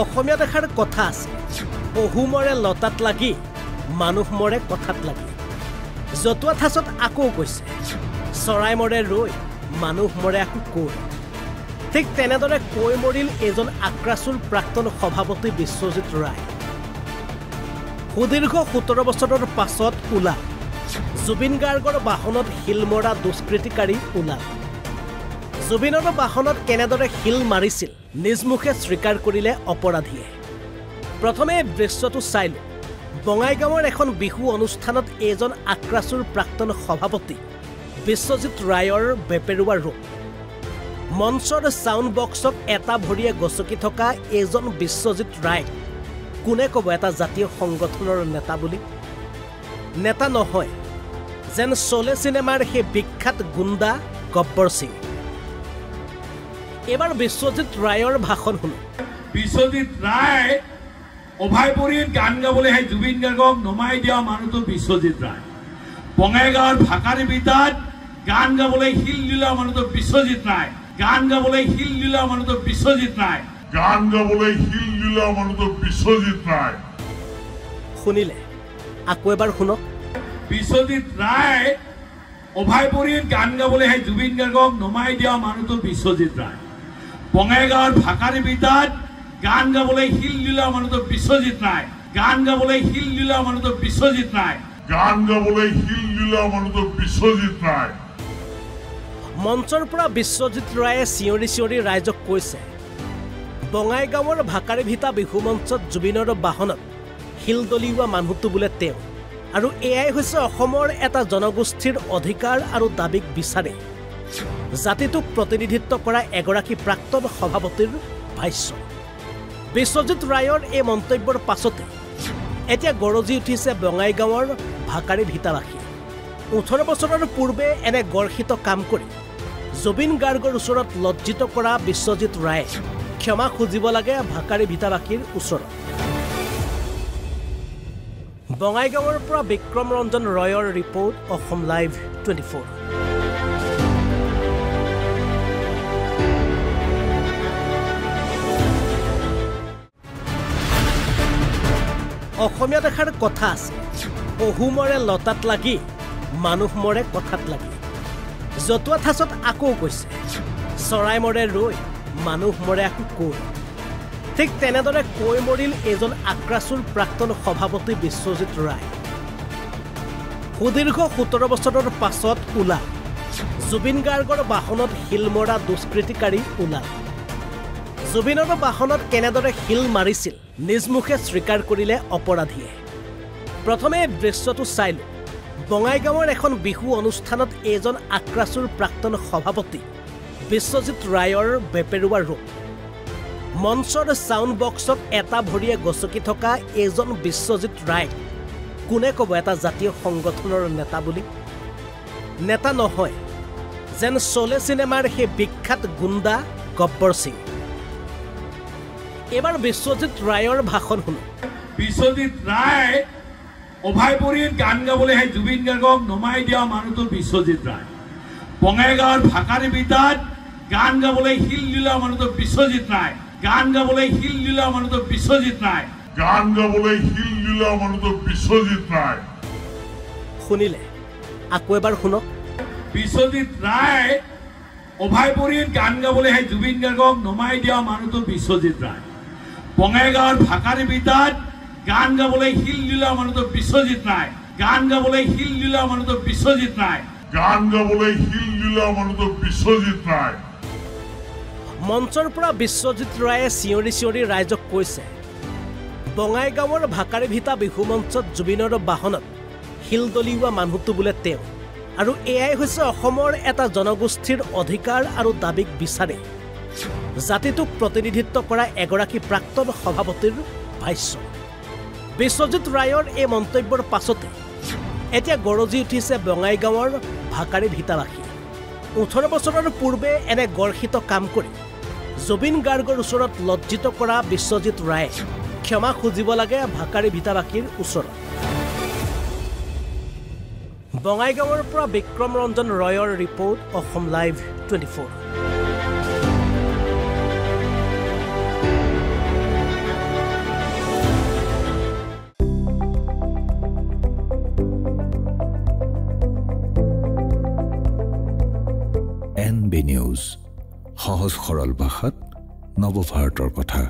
অসমীয়া দেখাৰ কথা আছে পহু মৰে লতাত লাগি মানুহ মৰে কথাত লাগি জতুৱা ঠাচত আকৌ কৈছে চৰাই মৰে ৰৈ মানুহ মৰে আকৌ কৈ ঠিক তেনেদৰে কৈ মৰিল এজন আক্ৰাসুৰ প্ৰাক্তন সভাপতি বিশ্বজিৎ ৰায় সুদীৰ্ঘ 17 বছৰৰ পাছত ওলা জুবিন গাৰ্গৰ বাহনত শিলমৰা দুষ্কৃতিকাৰী ওলা জুবিনৰ বাহনত কেনেদৰে শিল মাৰিছিল নিজমুখে স্বীকাৰ কৰিলে অপৰাধীয়ে প্ৰথমে দৃশ্যটো চাইলো বঙাইগাঁৱৰ এখন বিহু অনুষ্ঠানত এজন আক্ৰাসুৰ প্ৰাক্তন সভাপতি বিশ্বজিৎ ৰায়ৰ বেপেৰুৱা ৰূপ মঞ্চৰ সাউণ্ড বক্সক এটা ভৰিয়ে গছকি থকা এজন বিশ্বজিৎ ৰায় কোনে ক'ব এটা জাতীয় সংগঠনৰ নেতা বুলি নেতা নহয় যেন চলে চিনেমাৰ সেই বিখ্যাত গুণ্ডা গব্বৰ সিং এবাৰ বিশ্বজিৎ ৰায়ৰ ভাষণ শুনো বিশ্বজিৎ ৰায় অভয়পুৰীত গান গাবলৈ আহি জুবিন গাৰ্গক নমাই দিয়া মানুহটো বিশ্বজিৎ ৰায় বঙাইগাঁৱৰ ভাকাৰী বিতাত গান গাবলৈ শিল দিলা মানুহটো বিশ্বজিৎ ৰায় গান গাবলৈ শিল দিলা মানুহটো বিশ্বজিৎ ৰায় গান গাবলৈ শিল দিলা মানুহটো বিশ্বজিৎ ৰায় শুনিলে আকৌ এবাৰ শুনক বিশ্বজিৎ ৰায় অভয়পুৰীত গান গাবলৈ আহি জুবিন গাৰ্গক নমাই দিয়া মানুহটো বিশ্বজিৎ ৰায় বঙাইগাঁৱৰ ভাকাৰী বিতাত গান গাবলৈ শিল দিলা মানুহটো বিশ্বজিৎ ৰায় গান গাবলৈ শিল দিলা মানুহটো বিশ্বজিৎ ৰায় গান গাবলৈ শিল দিলা মানুহটো বিশ্বজিৎ ৰায় মঞ্চৰ পৰা বিশ্বজিৎ ৰায়ে চিঞৰি চিঞৰি ৰাইজক কৈছে বঙাইগাঁৱৰ ভাকাৰী ভিতা বিহু মঞ্চত জুবিনৰ বাহনত শিল দলিওৱা মানুহটো বোলে তেওঁ আৰু এয়াই হৈছে অসমৰ এটা জনগোষ্ঠীৰ অধিকাৰ আৰু দাবীক বিচাৰে জাতিটোক প্ৰতিনিধিত্ব কৰা এগৰাকী প্ৰাক্তন সভাপতিৰ ভাষ্য বিশ্বজিৎ ৰায়ৰ এই মন্তব্যৰ পাছতে এতিয়া গৰজি উঠিছে বঙাইগাঁৱৰ ভাকাৰী ভিতাবাসী 18 বছৰৰ পূৰ্বে এনে গৰ্হিত কাম কৰি জুবিন গাৰ্গৰ ওচৰত লজ্জিত কৰা বিশ্বজিৎ ৰায়ে ক্ষমা খুজিব লাগে ভাকাৰী ভিতাবাসীৰ ওচৰত বঙাইগাঁৱৰ পৰা বিক্ৰম ৰঞ্জন ৰয়ৰ ৰিপৰ্ট অসম লাইভ 24 অসমীয়া দেখাৰ কথা আছে পহু মৰে লতাত লাগি মানুহ মৰে কথাত লাগি জতুৱা ঠাচত আকৌ কৈছে চৰাই মৰে ৰৈ মানুহ মৰে আকৌ কৈ ঠিক তেনেদৰে কৈ মৰিল এজন আক্ৰাসুৰ প্ৰাক্তন সভাপতি বিশ্বজিৎ ৰায় সুদীৰ্ঘ 17 বছৰৰ পাছত ওলা জুবিন গাৰ্গৰ বাহনত শিলমৰা দুষ্কৃতিকাৰী ওলা জুবিনৰ বাহনত কেনেদৰে শিল মাৰিছিল নিজমুখে স্বীকাৰ কৰিলে অপৰাধীয়ে প্ৰথমে দৃশ্যটো চাইলো বঙাইগাঁৱৰ এখন বিহু অনুষ্ঠানত এজন আক্ৰাসুৰ প্ৰাক্তন সভাপতি বিশ্বজিৎ ৰায়ৰ বেপেৰুৱা ৰূপ মঞ্চৰ সাউণ্ড বক্সক এটা ভৰিয়ে গছকি থকা এজন বিশ্বজিৎ ৰায় কোনে ক'ব এটা জাতীয় সংগঠনৰ নেতা বুলি নেতা নহয় যেন চলে চিনেমাৰ সেই বিখ্যাত গুণ্ডা গব্বৰ সিং এবাৰ বিশ্বজিৎ ৰায়ৰ ভাষণ শুনো বিশ্বজিৎ ৰায় অভয়পুৰীত গান গাবলৈ আহি জুবিন গাৰ্গক নমাই দিয়া মানুহটো বিশ্বজিৎ ৰায় বঙাইগাঁৱৰ ভাকাৰী বিতাত গান গাবলৈ শিল দিলা মানুহটো বিশ্বজিৎ ৰায় গান গাবলৈ শিল দিলা মানুহটো বিশ্বজিৎ ৰায় গান গাবলৈ শিল দিলা মানুহটো বিশ্বজিৎ ৰায় শুনিলে আকৌ এবাৰ শুনক বিশ্বজিৎ ৰায় অভয়পুৰীত গান গাবলৈ আহি জুবিন গাৰ্গক নমাই দিয়া মানুহটো বিশ্বজিৎ ৰায় বঙাইগাঁৱৰ ভাকাৰী বিতাত গান গাবলৈ শিল দিলা মানুহটো বিশ্বজিৎ ৰায় গান গাবলৈ শিল দিলা মানুহটো বিশ্বজিৎ ৰায় গান গাবলৈ শিল দিলা মানুহটো বিশ্বজিৎ ৰায় মঞ্চৰ পৰা বিশ্বজিৎ ৰায়ে চিঞৰি চিঞৰি ৰাইজক কৈছে বঙাইগাঁৱৰ ভাকাৰী ভিতা বিহু মঞ্চত জুবিনৰ বাহনত শিল দলিওৱা মানুহটো বোলে তেওঁ আৰু এয়াই হৈছে অসমৰ এটা জনগোষ্ঠীৰ অধিকাৰ আৰু দাবীক বিচাৰে জাতিটোক প্ৰতিনিধিত্ব কৰা এগৰাকী প্ৰাক্তন সভাপতিৰ ভাষ্য বিশ্বজিৎ ৰায়ৰ এই মন্তব্যৰ পাছতে এতিয়া গৰজি উঠিছে বঙাইগাঁৱৰ ভাকাৰী ভিতাবাসী 18 বছৰৰ পূৰ্বে এনে গৰ্হিত কাম কৰি জুবিন গাৰ্গৰ ওচৰত লজ্জিত কৰা বিশ্বজিৎ ৰায়ে ক্ষমা খুজিব লাগে ভাকাৰী ভিতাবাসীৰ ওচৰত বঙাইগাঁৱৰ পৰা বিক্ৰম ৰঞ্জন ৰয়ৰ report Assam live 24 B news, সহজ সৰল ভাষাত নৱভাৰতৰ কথা।